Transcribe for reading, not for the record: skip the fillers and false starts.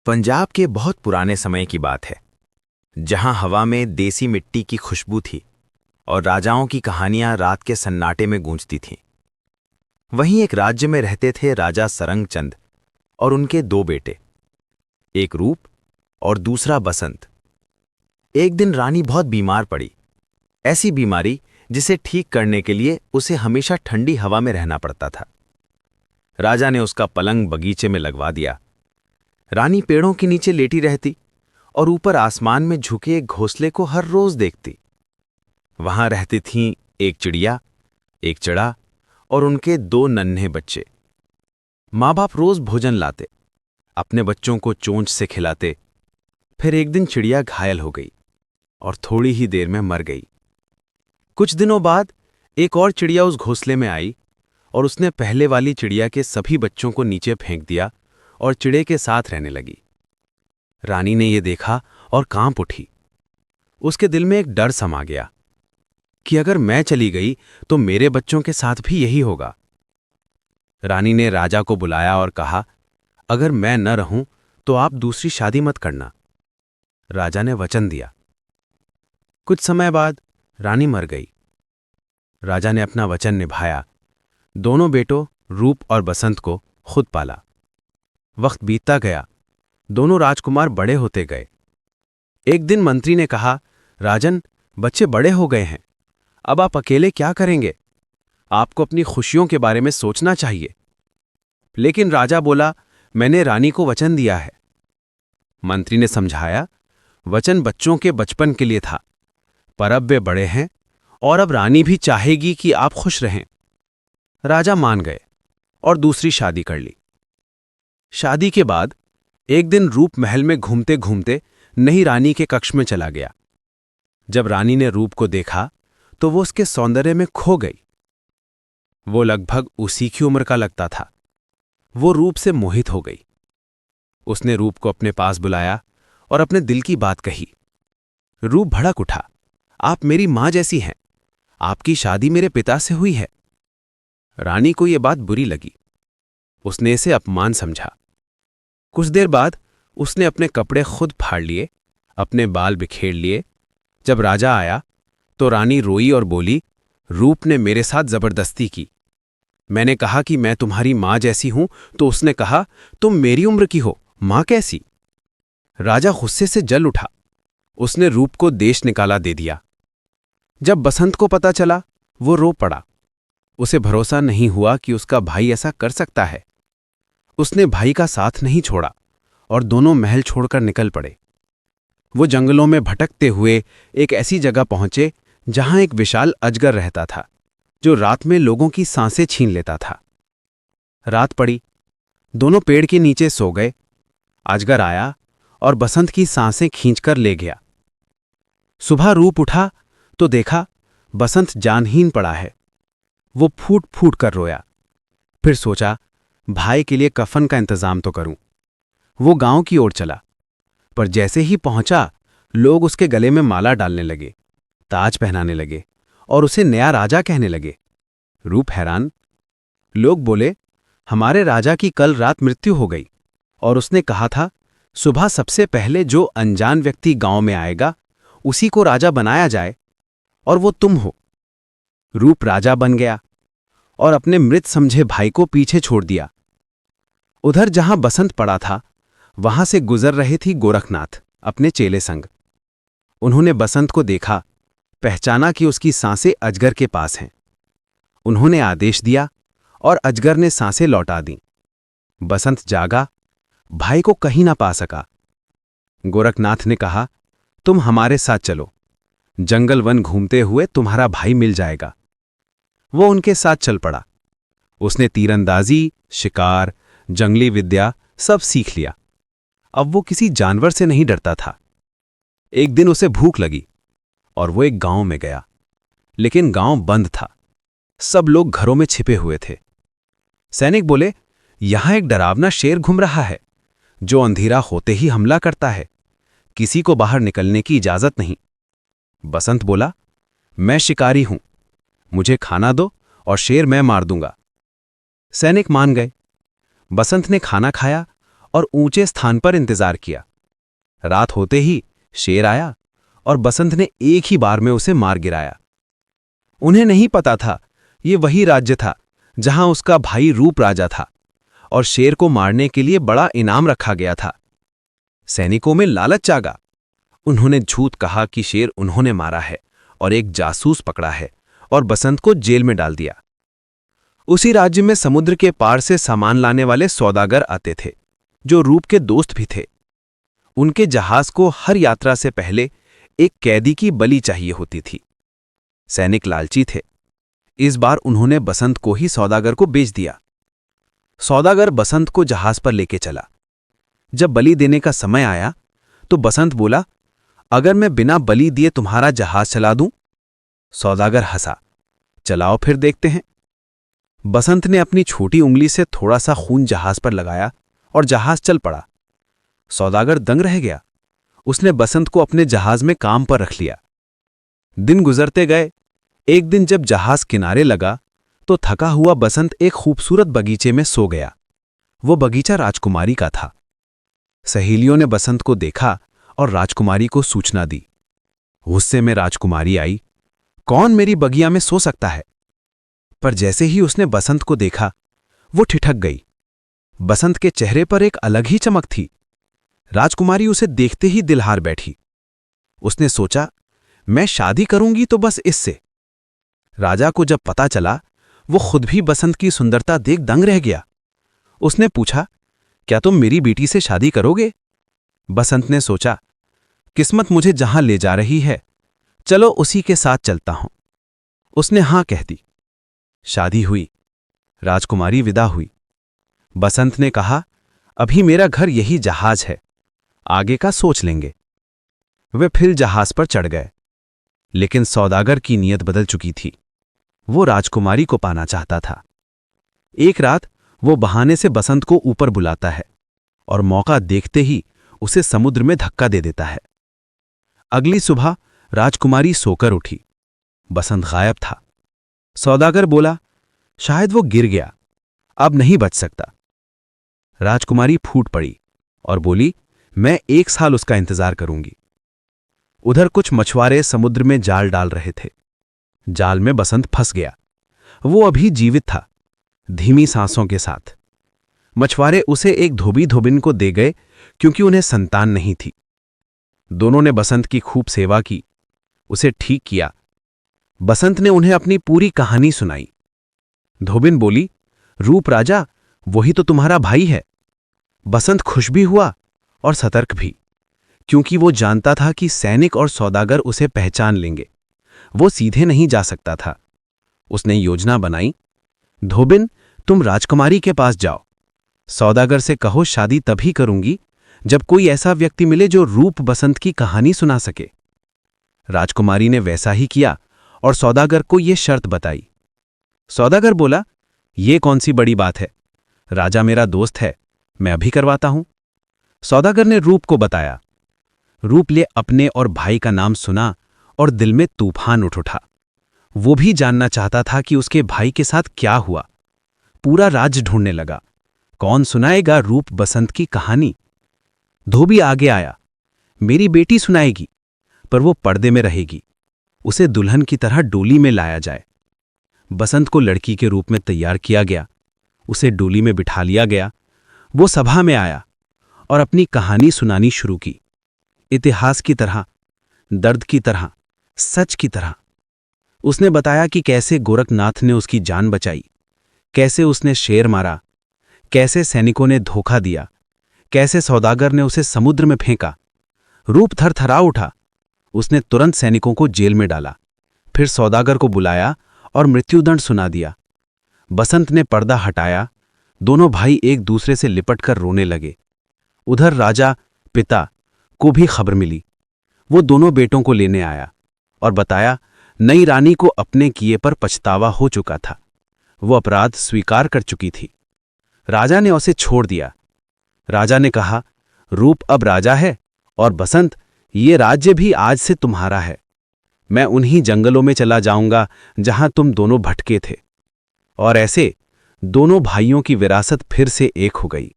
पंजाब के बहुत पुराने समय की बात है, जहां हवा में देसी मिट्टी की खुशबू थी और राजाओं की कहानियां रात के सन्नाटे में गूंजती थीं। वहीं एक राज्य में रहते थे राजा सरंग चंद और उनके दो बेटे, एक रूप और दूसरा बसंत। एक दिन रानी बहुत बीमार पड़ी, ऐसी बीमारी जिसे ठीक करने के लिए उसे हमेशा ठंडी हवा में रहना पड़ता था। राजा ने उसका पलंग बगीचे में लगवा दिया। रानी पेड़ों के नीचे लेटी रहती और ऊपर आसमान में झुके एक घोंसले को हर रोज देखती। वहां रहती थीं एक चिड़िया, एक चिड़ा और उनके दो नन्हे बच्चे। माँ बाप रोज भोजन लाते, अपने बच्चों को चोंच से खिलाते। फिर एक दिन चिड़िया घायल हो गई और थोड़ी ही देर में मर गई। कुछ दिनों बाद एक और चिड़िया उस घोंसले में आई और उसने पहले वाली चिड़िया के सभी बच्चों को नीचे फेंक दिया और चिड़े के साथ रहने लगी। रानी ने यह देखा और कांप उठी। उसके दिल में एक डर समा गया कि अगर मैं चली गई तो मेरे बच्चों के साथ भी यही होगा। रानी ने राजा को बुलाया और कहा, अगर मैं न रहूं तो आप दूसरी शादी मत करना। राजा ने वचन दिया। कुछ समय बाद रानी मर गई। राजा ने अपना वचन निभाया। दोनों बेटों रूप और बसंत को खुद पाला। वक्त बीतता गया, दोनों राजकुमार बड़े होते गए। एक दिन मंत्री ने कहा, राजन, बच्चे बड़े हो गए हैं, अब आप अकेले क्या करेंगे? आपको अपनी खुशियों के बारे में सोचना चाहिए। लेकिन राजा बोला, मैंने रानी को वचन दिया है। मंत्री ने समझाया, वचन बच्चों के बचपन के लिए था, पर अब वे बड़े हैं और अब रानी भी चाहेगी कि आप खुश रहें। राजा मान गए और दूसरी शादी कर ली। शादी के बाद एक दिन रूप महल में घूमते घूमते नई रानी के कक्ष में चला गया। जब रानी ने रूप को देखा तो वो उसके सौंदर्य में खो गई। वो लगभग उसी की उम्र का लगता था। वो रूप से मोहित हो गई। उसने रूप को अपने पास बुलाया और अपने दिल की बात कही। रूप भड़क उठा, आप मेरी मां जैसी हैं, आपकी शादी मेरे पिता से हुई है। रानी को यह बात बुरी लगी। उसने इसे अपमान समझा। कुछ देर बाद उसने अपने कपड़े खुद फाड़ लिए, अपने बाल बिखेर लिए। जब राजा आया तो रानी रोई और बोली, रूप ने मेरे साथ जबरदस्ती की। मैंने कहा कि मैं तुम्हारी मां जैसी हूं तो उसने कहा, तुम मेरी उम्र की हो, मां कैसी? राजा गुस्से से जल उठा। उसने रूप को देश निकाला दे दिया। जब बसंत को पता चला, वो रो पड़ा। उसे भरोसा नहीं हुआ कि उसका भाई ऐसा कर सकता है। उसने भाई का साथ नहीं छोड़ा और दोनों महल छोड़कर निकल पड़े। वो जंगलों में भटकते हुए एक ऐसी जगह पहुंचे जहां एक विशाल अजगर रहता था, जो रात में लोगों की सांसें छीन लेता था। रात पड़ी, दोनों पेड़ के नीचे सो गए। अजगर आया और बसंत की सांसें खींचकर ले गया। सुबह रूप उठा तो देखा बसंत जानहीन पड़ा है। वो फूट फूट कर रोया। फिर सोचा, भाई के लिए कफन का इंतजाम तो करूं। वो गांव की ओर चला, पर जैसे ही पहुंचा लोग उसके गले में माला डालने लगे, ताज पहनाने लगे और उसे नया राजा कहने लगे। रूप हैरान। लोग बोले, हमारे राजा की कल रात मृत्यु हो गई और उसने कहा था, सुबह सबसे पहले जो अनजान व्यक्ति गांव में आएगा उसी को राजा बनाया जाए, और वो तुम हो। रूप राजा बन गया और अपने मृत समझे भाई को पीछे छोड़ दिया। उधर जहां बसंत पड़ा था, वहां से गुजर रहे थी गोरखनाथ अपने चेले संग। उन्होंने बसंत को देखा, पहचाना कि उसकी सांसें अजगर के पास हैं। उन्होंने आदेश दिया और अजगर ने सांसें लौटा दीं। बसंत जागा, भाई को कहीं ना पा सका। गोरखनाथ ने कहा, तुम हमारे साथ चलो, जंगल वन घूमते हुए तुम्हारा भाई मिल जाएगा। वो उनके साथ चल पड़ा। उसने तीरंदाजी, शिकार, जंगली विद्या सब सीख लिया। अब वो किसी जानवर से नहीं डरता था। एक दिन उसे भूख लगी और वो एक गांव में गया, लेकिन गांव बंद था। सब लोग घरों में छिपे हुए थे। सैनिक बोले, यहां एक डरावना शेर घूम रहा है, जो अंधेरा होते ही हमला करता है। किसी को बाहर निकलने की इजाजत नहीं। बसंत बोला, मैं शिकारी हूं, मुझे खाना दो और शेर मैं मार दूंगा। सैनिक मान गए। बसंत ने खाना खाया और ऊंचे स्थान पर इंतजार किया। रात होते ही शेर आया और बसंत ने एक ही बार में उसे मार गिराया। उन्हें नहीं पता था ये वही राज्य था जहां उसका भाई रूप राजा था और शेर को मारने के लिए बड़ा इनाम रखा गया था। सैनिकों में लालच जागा। उन्होंने झूठ कहा कि शेर उन्होंने मारा है और एक जासूस पकड़ा है और बसंत को जेल में डाल दिया। उसी राज्य में समुद्र के पार से सामान लाने वाले सौदागर आते थे, जो रूप के दोस्त भी थे। उनके जहाज को हर यात्रा से पहले एक कैदी की बलि चाहिए होती थी। सैनिक लालची थे। इस बार उन्होंने बसंत को ही सौदागर को बेच दिया। सौदागर बसंत को जहाज पर लेके चला। जब बलि देने का समय आया तो बसंत बोला, अगर मैं बिना बलि दिए तुम्हारा जहाज चला दूं? सौदागर हंसा, चलाओ फिर देखते हैं। बसंत ने अपनी छोटी उंगली से थोड़ा सा खून जहाज पर लगाया और जहाज चल पड़ा। सौदागर दंग रह गया। उसने बसंत को अपने जहाज में काम पर रख लिया। दिन गुजरते गए। एक दिन जब जहाज किनारे लगा तो थका हुआ बसंत एक खूबसूरत बगीचे में सो गया। वो बगीचा राजकुमारी का था। सहेलियों ने बसंत को देखा और राजकुमारी को सूचना दी। गुस्से में राजकुमारी आई, कौन मेरी बगिया में सो सकता है? पर जैसे ही उसने बसंत को देखा वो ठिठक गई। बसंत के चेहरे पर एक अलग ही चमक थी। राजकुमारी उसे देखते ही दिल हार बैठी। उसने सोचा, मैं शादी करूंगी तो बस इससे। राजा को जब पता चला वो खुद भी बसंत की सुंदरता देख दंग रह गया। उसने पूछा, क्या तुम मेरी बेटी से शादी करोगे? बसंत ने सोचा, किस्मत मुझे जहां ले जा रही है, चलो उसी के साथ चलता हूं। उसने हां कह दी। शादी हुई। राजकुमारी विदा हुई। बसंत ने कहा, अभी मेरा घर यही जहाज है, आगे का सोच लेंगे। वे फिर जहाज पर चढ़ गए। लेकिन सौदागर की नीयत बदल चुकी थी। वो राजकुमारी को पाना चाहता था। एक रात वो बहाने से बसंत को ऊपर बुलाता है और मौका देखते ही उसे समुद्र में धक्का दे देता है। अगली सुबह राजकुमारी सोकर उठी। बसंत गायब था। सौदागर बोला, शायद वो गिर गया, अब नहीं बच सकता। राजकुमारी फूट पड़ी और बोली, मैं 1 साल उसका इंतजार करूंगी। उधर कुछ मछुआरे समुद्र में जाल डाल रहे थे। जाल में बसंत फंस गया। वो अभी जीवित था, धीमी सांसों के साथ। मछुआरे उसे एक धोबी धोबिन को दे गए क्योंकि उन्हें संतान नहीं थी। दोनों ने बसंत की खूब सेवा की, उसे ठीक किया। बसंत ने उन्हें अपनी पूरी कहानी सुनाई। धोबिन बोली, रूप राजा वही तो तुम्हारा भाई है। बसंत खुश भी हुआ और सतर्क भी, क्योंकि वो जानता था कि सैनिक और सौदागर उसे पहचान लेंगे। वो सीधे नहीं जा सकता था। उसने योजना बनाई, धोबिन तुम राजकुमारी के पास जाओ, सौदागर से कहो शादी तभी करूंगी जब कोई ऐसा व्यक्ति मिले जो रूप बसंत की कहानी सुना सके। राजकुमारी ने वैसा ही किया और सौदागर को ये शर्त बताई। सौदागर बोला, ये कौन सी बड़ी बात है, राजा मेरा दोस्त है, मैं अभी करवाता हूं। सौदागर ने रूप को बताया। रूप ले अपने और भाई का नाम सुना और दिल में तूफान उठा। वो भी जानना चाहता था कि उसके भाई के साथ क्या हुआ। पूरा राज्य ढूंढने लगा, कौन सुनाएगा रूप बसंत की कहानी। धोबी आगे आया, मेरी बेटी सुनाएगी, पर वो पर्दे में रहेगी, उसे दुल्हन की तरह डोली में लाया जाए। बसंत को लड़की के रूप में तैयार किया गया, उसे डोली में बिठा लिया गया। वो सभा में आया और अपनी कहानी सुनानी शुरू की, इतिहास की तरह, दर्द की तरह, सच की तरह। उसने बताया कि कैसे गोरखनाथ ने उसकी जान बचाई, कैसे उसने शेर मारा, कैसे सैनिकों ने धोखा दिया, कैसे सौदागर ने उसे समुद्र में फेंका। रूप थरथरा उठा। उसने तुरंत सैनिकों को जेल में डाला, फिर सौदागर को बुलाया और मृत्युदंड सुना दिया। बसंत ने पर्दा हटाया। दोनों भाई एक दूसरे से लिपटकर रोने लगे। उधर राजा पिता को भी खबर मिली। वो दोनों बेटों को लेने आया और बताया नई रानी को अपने किए पर पछतावा हो चुका था, वो अपराध स्वीकार कर चुकी थी। राजा ने उसे छोड़ दिया। राजा ने कहा, रूप अब राजा है और बसंत, ये राज्य भी आज से तुम्हारा है। मैं उन्हीं जंगलों में चला जाऊंगा जहां तुम दोनों भटके थे। और ऐसे दोनों भाइयों की विरासत फिर से एक हो गई।